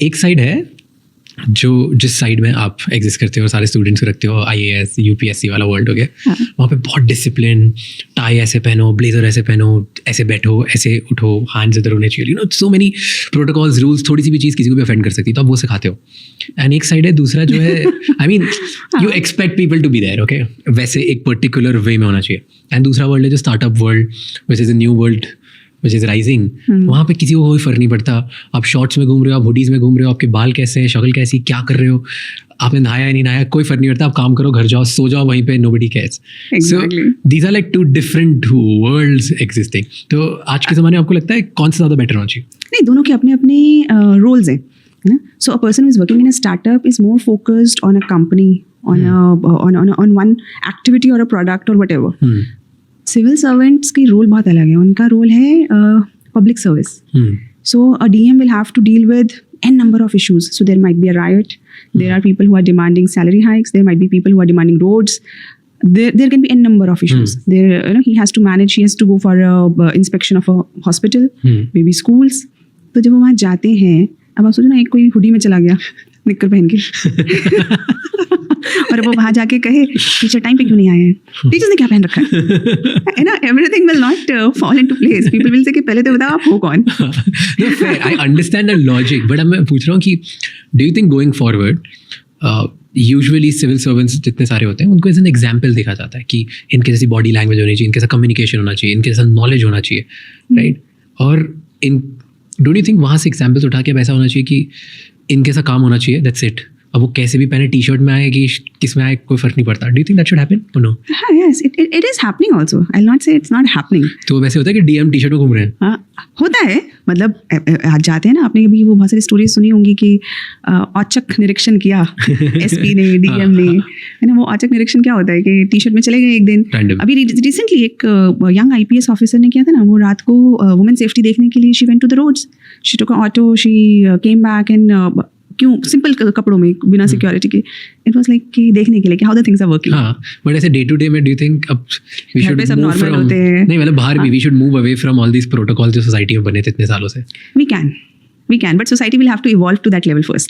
एक साइड है जो जिस साइड में आप एग्जिस्ट करते हो, सारे स्टूडेंट्स को रखते हो, IAS UPSC वाला वर्ल्ड हो गया, वहाँ पे बहुत डिसिप्लिन, टाई ऐसे पहनो, ब्लेजर ऐसे पहनो, ऐसे बैठो, ऐसे उठो, हैंड्स इधर होने चाहिए, सो मेनी प्रोटोकॉल्स, रूल्स, थोड़ी सी भी चीज़ किसी को भी ऑफेंड कर सकती है, तो आप वो सिखाते हो. एंड एक साइड है दूसरा जो है, I mean you expect people to be there, okay, वैसे एक पर्टिकुलर वे में होना चाहिए. एंड दूसरा वर्ल्ड है जो startup world, which is a new world which is rising. वहाँ पे किसी को कोई फर्क नहीं पड़ता, आप शॉर्ट्स में घूम रहे हो, आप हुडीज़ में घूम रहे हो, आपके बाल कैसे हैं, शक्ल कैसी, क्या कर रहे हो, आपने नहाया नहीं नहाया, कोई फर्क नहीं पड़ता, आप काम करो, घर जाओ, सो जाओ वहीं पे, nobody cares. Exactly. So these are like two different worlds existing. तो आज के ज़माने में आपको लगता है कौन सा ज़्यादा बेटर होना चाहिए? नहीं, दोनों के अपने अपने रोल्स हैं ना. So a person who is working in a startup is more focused on a company, on one activity or a product or whatever. Civil servants की रोल बहुत अलग है. उनका रोल है public service. So a DM will have to deal with n number of issues. So there might be a riot, there are people who are demanding salary hikes, there might be people who are demanding roads, there can be n number of issues. There, he has to manage, he has to go for a inspection of a hospital, maybe schools. तो जब वो वहाँ जाते हैं, अब आप सोचो ना, एक कोई हुडी में चला गया निक्कर पहन के और वो वहाँ जाके कहे टीचर टाइम पे क्यों नहीं आए हैं, टीचर्स ने क्या पहन रखा है ना, everything will not fall into place. People will say कि पहले तो बताओ आप हो कौन. No, fair. I understand the logic, but अब मैं पूछ रहा हूँ कि do you think going forward, usually civil servants जितने सारे होते हैं उनको एज एन एग्जाम्पल देखा जाता है कि इनके जैसी बॉडी लैंग्वेज होनी चाहिए, इनके जैसा कम्युनिकेशन होना चाहिए, इनके जैसा नॉलेज होना चाहिए, राइट? और डोंट यू थिंक वहाँ से एग्जाम्पल्स उठा के अब ऐसा होना चाहिए कि इनके जैसा काम होना चाहिए, दैट्स इट. अब वो कैसे भी पहने, टी-शर्ट में आए कि किस में आए, कोई फर्क नहीं पड़ता. Do you think that should happen और no? Yes, it is happening also. I'll not say it's not happening. तो वैसे होता है कि DM टी-शर्ट में घूम रहे हैं? हाँ, होता है. मतलब आज जाते हैं ना, आपने अभी वो बहुत सारी स्टोरीज सुनी होंगी कि औचक निरीक्षण किया SP ने, DM ने, है ना. वो औचक निरीक्षण क्या होता है कि टी-शर्ट में चले गए एक दिन. Random. अभी रिसेंटली एक यंग IPS ऑफिसर ने किया था ना, वो रात को वुमेन सेफ्टी देखने के लिए she went to the roads, she took a auto, she came back and क्यों सिंपल कपड़ों में बिना सिक्योरिटी के. इट वाज लाइक कि देखने के लिए कि how the things are working. हाँ, बट ऐसे डे टू डे में डू यू थिंक अब वी शुड मूव फ्रॉम, नहीं मतलब बाहर भी we should move away from all these protocol जो सोसाइटी में बने थे इतने सालों से? We can, but society will have to evolve to that level first.